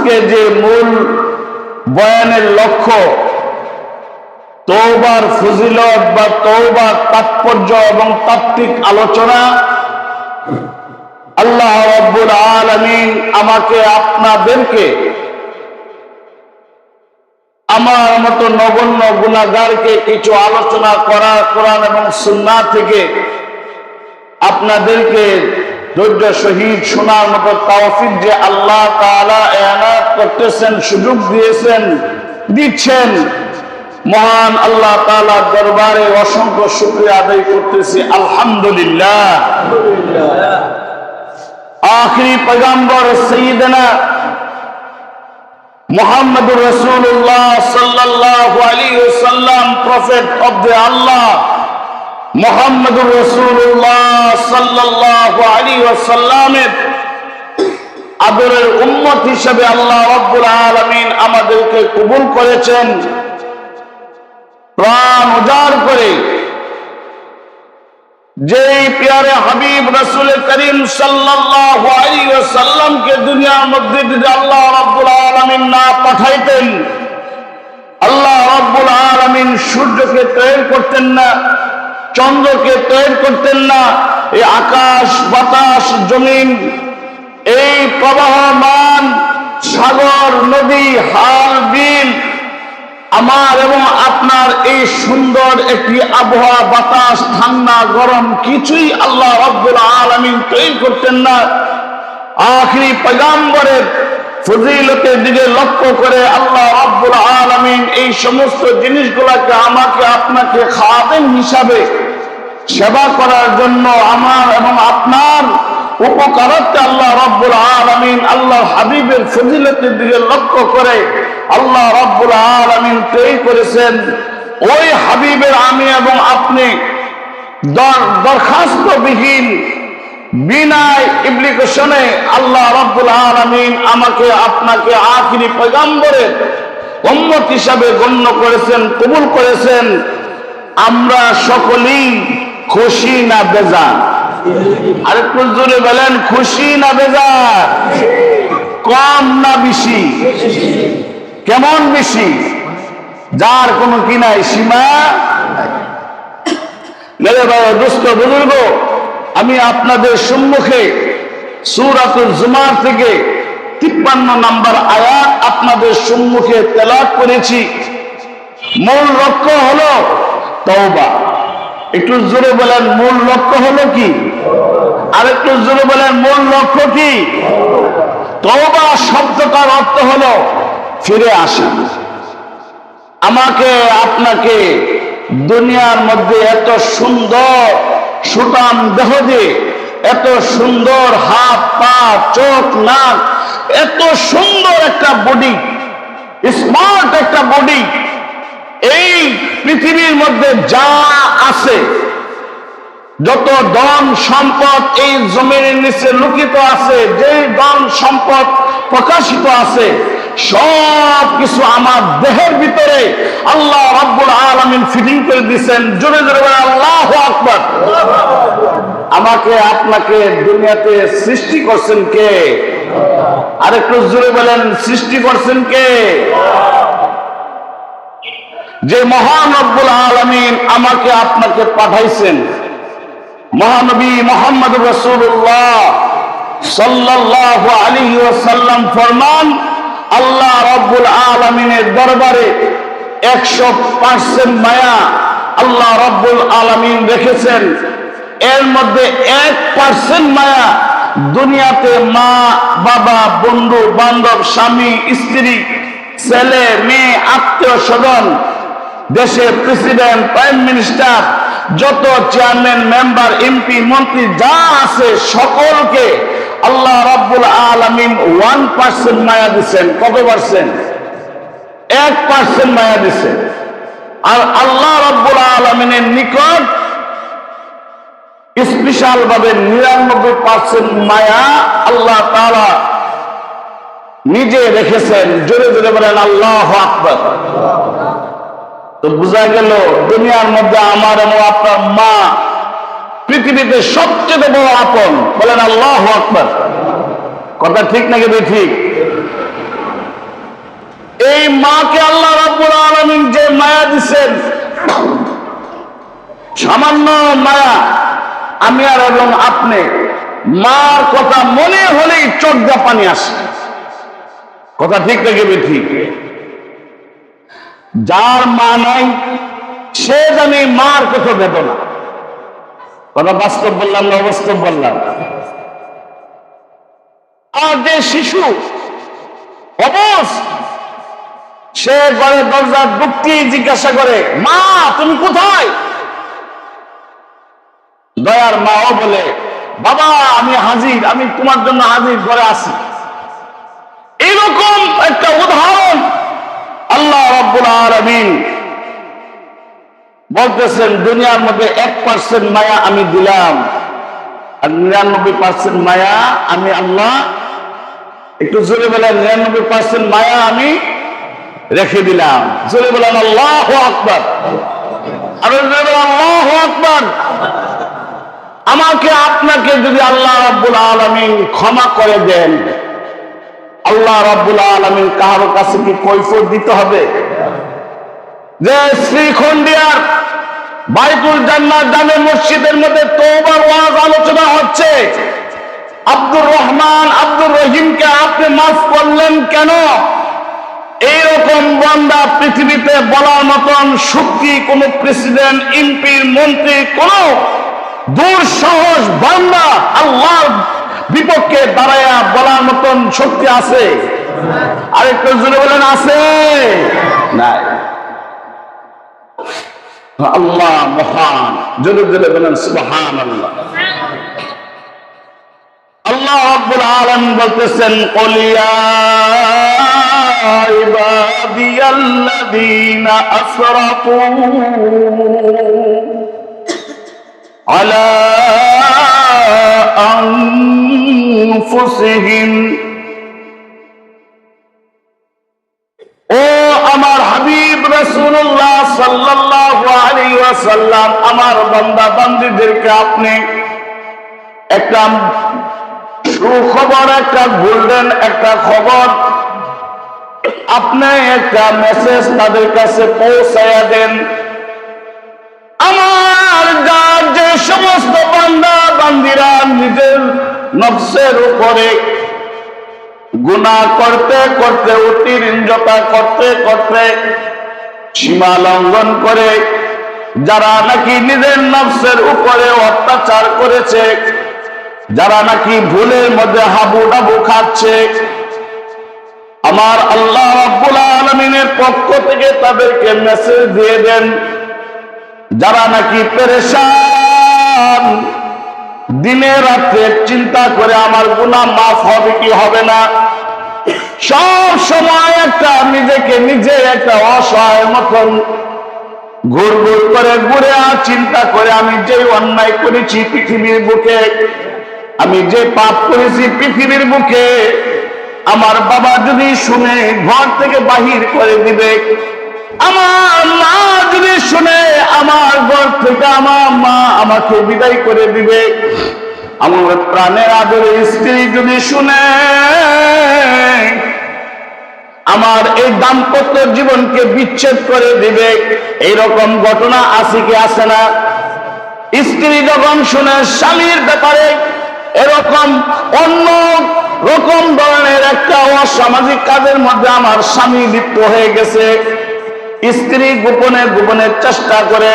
আজকে যে মূল বয়ানের লক্ষ্য তওবার ফজিলত বা তওবার তাৎপর্য এবং তাত্ত্বিক আলোচনা, আল্লাহ রাব্বুল আলামিন আমাকে আপনাদেরকে আমার মতো নগণ্য গুনাহগারকে কিছু আলোচনা করা কোরআন এবং সুন্নাহ থেকে আপনাদেরকে ধৈর্য সহিত শোনার মতো তৌফিক যে আল্লাহ তাআলা এনায়েত করতেছেন, সুযোগ দিচ্ছেন, মহান আল্লাহ তাআলার দরবারে অসংখ্য শুকরিয়া আদায় করতেছি। আলহামদুলিল্লাহ। আখিরি পয়গম্বর সাইয়্যিদানা মুহাম্মদুর রাসূলুল্লাহ সাল্লাল্লাহু আলাইহি ওয়াসাল্লাম, প্রফেট অফ দ্য আল্লাহ মুহাম্মদুর রাসূলুল্লাহ সাল্লাল্লাহু আলাইহি ওয়াসাল্লামের আদরের উম্মত হিসেবে আল্লাহ রাব্বুল আলামিন আমাদেরকে কবুল করেছেন। প্রাণ উজাড় করে যেই প্যারে হাবিব রাসূল করিম সাল্লাল্লাহু আলাইহি ওয়াসাল্লামকে দুনিয়ার মধ্যে যদি আল্লাহ রাব্বুল আলামিন না পাঠাইতেন, আল্লাহ রাব্বুল আলামিন সূর্যকে তৈরি করতেন না, চন্দ্রকে তৈরি করতেন না, এই আকাশ বাতাস জমিন, এই প্রবাহমান সাগর নদী হাল বিল, আমার এবং আপনার এই সুন্দর একটি আবহাওয়া বাতাস ঠান্ডা গরম কিছুই আল্লাহ রাব্বুল আলামিন তৈরি করতেন না। আখিরি পয়গম্বরের ফজিলতের দিকে লক্ষ্য করে আল্লাহ রাব্বুল আলামিন এই সমস্ত জিনিসগুলোকে আমাকে আপনাকে খাদেম হিসাবে সেবা করার জন্য আমার এবং আপনার উপকারার্থে আল্লাহ রাব্বুল আলামিন আল্লাহর হাবিবের ফজিলতের দিকে লক্ষ্য করে আল্লাহ রাব্বুল আলামিন তৈরি করেছেন। ওই হাবিবের আমি এবং আপনি দরখাস্তবিহীন বিনা অ্যাপ্লিকেশনে আল্লাহ রাব্বুল আলামিন আমাকে আপনাকে আখিরি পয়গম্বরের উম্মত হিসাবে গণ্য করেছেন, কবুল করেছেন। আমরা সকলেই খুশি না বেজার? আরেকটু জোরে বলেন, খুশি না বেজার? কম না বেশি? কেমন বেশি? যার কোনো কি নাই, সীমা। মেরে ভাই দোস্ত বুজুর্গ, আমি আপনাদের সম্মুখে সূরাতুল জুমার থেকে 53 নম্বর আয়াত আপনাদের সম্মুখে তেলাওয়াত করেছি। মূল লক্ষ্য হলো তওবা। একটু জোরে বলেন, মূল লক্ষ্য হলো কি? আর একটু জোরে বলেন, মূল লক্ষ্য কি? তওবা শব্দটার অর্থ হলো ফিরে আসা। আমাকে আপনাকে দুনিয়ার মধ্যে এত সুন্দর সুঠাম দেহ দিয়ে, এত সুন্দর হাত পা চোখ নাক, এত সুন্দর একটা বডি, স্মার্ট একটা বডি, এই পৃথিবীর মধ্যে যা আছে, যত ধন সম্পদ এই জমিনের নিচে লুকিত আছে, যে ধন সম্পদ প্রকাশিত আছে, সব কিছু আমার দেহের ভিতরে আল্লাহ রাব্বুল আলামিন ফিটিং করে দিয়েছেন। জোরে জোরে বলেন আল্লাহু আকবার। আমাকে আপনাকে দুনিয়াতে সৃষ্টি করছেন কে? আর একটু জোরে বলেন, সৃষ্টি করছেন কে? যে মহান রব্বুল আলামিন আমাকে আপনাকে পাঠাইছেন, মহানবী মুহাম্মদুর রাসূলুল্লাহ সাল্লাল্লাহু আলাইহি ওয়াসাল্লাম ফরমান, আল্লাহ রাব্বুল আলামিনের দরবারে 100% মায়া আল্লাহ রাব্বুল আলামিন রেখেছেন। এর মধ্যে 1% মায়া দুনিয়াতে মা বাবা বন্ধু বান্ধব স্বামী স্ত্রী ছেলে মেয়ে আত্মীয় স্বজন, দেশের প্রেসিডেন্ট প্রাইম মিনিস্টার, যত চেয়ারম্যান মেম্বার এমপি মন্ত্রী যা আছে সকলকে আল্লাহ রাব্বুল আলামিন 1% মায়া দিচ্ছেন। কত পার্সেন্ট? 1% মায়া দিচ্ছেন। আর আল্লাহ রাব্বুল আলামিনের নিকট স্পেশাল ভাবে 99% মায়া আল্লাহ তাআলা নিজে রেখেছেন। জোরে জোরে বলেন আল্লাহু আকবার। তো বোঝা গেল দুনিয়ার মধ্যে আমার এবং আপনার মা পৃথিবীতে সবচেয়ে বড় আপন। বলেন আল্লাহু আকবার। কথা ঠিক নাকি ঠিক? এই মাকে আল্লাহ রাব্বুল আলামিন যে মায়া দিচ্ছেন, সামান্য মায়া, আমি আর এবং আপনি মার কথা মনে হলেই চোখ দিয়ে পানি আসে। কথা ঠিক থেকে ঠিক। যার মা নাই সে জানে মার কত বেদনা। কথা বাস্তব বললাম না অবাস্তব বললাম? আর যে শিশু অবশ, সে ঘরে দরজা ঢুকতেই জিজ্ঞাসা করে, মা তুমি কোথায়? দয়ার মাও বলে, বাবা আমি হাজির, আমি তোমার জন্য হাজির, ঘরে আসি। এরকম একটা উদাহরণ আল্লাহ রাব্বুল আলামিন বলতেছেন, দুনিয়ার মধ্যে 1% মায়া আমি দিলাম, আর 99% মায়া আমি আল্লাহ, একটু জোরে বলেন, 99% মায়া আমি রেখে দিলাম। জোরে বলেন আল্লাহু আকবার। আর জোরে বলেন আল্লাহু আকবার। আমাকে আপনাকে যদি আল্লাহ রাব্বুল আলামিন ক্ষমা করে দেন, আল্লাহ রাব্বুল আলামিন কারো কাছে কি কৈফিয়ত দিতে হবে? যে শ্রীখন্ডিয়ার বাইতুল জান্নাত জামে মসজিদের মধ্যে তওবার ওয়াজ আলোচনা হচ্ছে, আব্দুর রহমান আব্দুর রহিমকে আপনি মাফ করলেন কেন? এইরকম বান্দা পৃথিবীতে বলার মতন শক্তি কোন প্রেসিডেন্ট, এমপির, মন্ত্রী, কোন দুঃসাহস বান্দা আল্লাহর বিপক্ষে দাঁড়ায়া বলার মতন শক্তি আছে? আরেকটু জোরে বলেন আছে? নাই। আল্লাহ মহান, জোরে জোরে বলেন সুবহানাল্লাহ। আল্লাহ রাব্বুল আলামিন বলতেছেন, কুল ইয়া ইবাদিয়াল্লাযীনা আসরাফু আলা আনফুসিহিম, ও আমার হাবিব রাসূলুল্লাহ সাল্লাল্লাহু আলাইহি ওয়াসাল্লাম, আমার বান্দা বান্দীদেরকে আপনি একটা সুখবর, একটা গোল্ডেন একটা খবর, আপনি একটা মেসেজ তাদের কাছে পৌঁছায়া দেন। আমার যার যে সমস্ত বান্দা বান্দীরা নিজের নফসের উপরে গুনাহ করতে করতে, অতিরঞ্জতা করতে করতে, সীমা লঙ্ঘন করে, যারা নাকি নিজের নফসের উপরে অত্যাচার করেছে, যারা নাকি ভুলের মধ্যে হাবুডাবু খাচ্ছে, আমার আল্লাহ রাব্বুল আলামিনের পক্ষ থেকে তাদেরকে মেসেজ দিয়ে দেন, যারা নাকি পেরেশান, দিনে রাতে চিন্তা করে আমার গুনাহ মাফ হবে কি হবে না, সব সময় একটা নিজেকে নিজে একটা অসহায় মতন ঘুর ঘুর করে ঘুরে আর চিন্তা করে, আমি যে অন্যায় করেছি পৃথিবীর বুকে, আমি যে পাপ করেছি পৃথিবীর বুকে, আমার বাবা যদি শুনে ঘর থেকে বাহির করে দিবে, আমার মা যদি শুনে আমার ঘর থেকে আমার মা আমাকে বিদায় করে দিবে, আমার প্রাণের আদরের স্ত্রী যদি শুনে আমার এই দাম্পত্য জীবনকে বিচ্ছেদ করে দিবে, এইরকম ঘটনা আছে কি আছে না? স্ত্রী যখন শুনে স্বামীর ব্যাপারে এরকম অন্য রকম ধরনের একটা অসামাজিক কাজের মধ্যে আমার স্বামী লিপ্ত হয়ে গেছে, স্ত্রী গোপনে গোপনে চেষ্টা করে,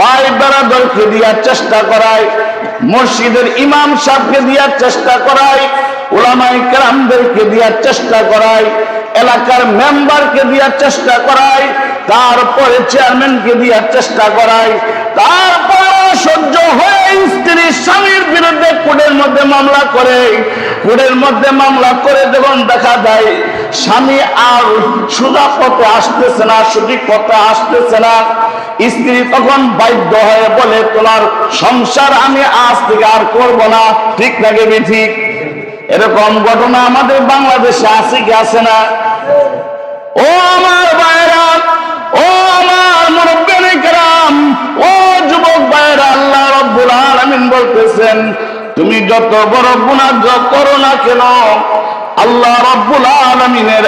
ভাই বেরাদরকে দেওয়ার চেষ্টা করায়, মসজিদের ইমাম সাহেবকে দেওয়ার চেষ্টা করায়, উলামায়ে কেরামদেরকে দেওয়ার চেষ্টা করায়, এলাকার মেম্বারকে দেওয়ার চেষ্টা করায়, তারপরে চেয়ারম্যানকে দেওয়ার চেষ্টা করায়, তারপর সহ্য হয়ে স্ত্রী স্বামীর বিরুদ্ধে কোর্টের মধ্যে মামলা করে, কোর্টের মধ্যে মামলা করে যখন দেখা যায় স্বামী আর সোজা পথে আসতেছে না, সঠিক পথে আসতেছে না, স্ত্রী তখন বাধ্য হয়ে বলে, তোমার সংসার আমি আজ থেকে আর করব না। ঠিক লাগে ঠিক? এরকম ঘটনা আমাদের বাংলাদেশে আছে কি আছে না? ও আমার ভাইরা, ও আমার মুরব্বিয়ানে কেরাম, ও যুবক ভাইরা, আল্লাহ রাব্বুল আলামিন বলতেছেন, তুমি যত বড় গুনাহ করো না কেন, আল্লাহ রাব্বুল আলামিনের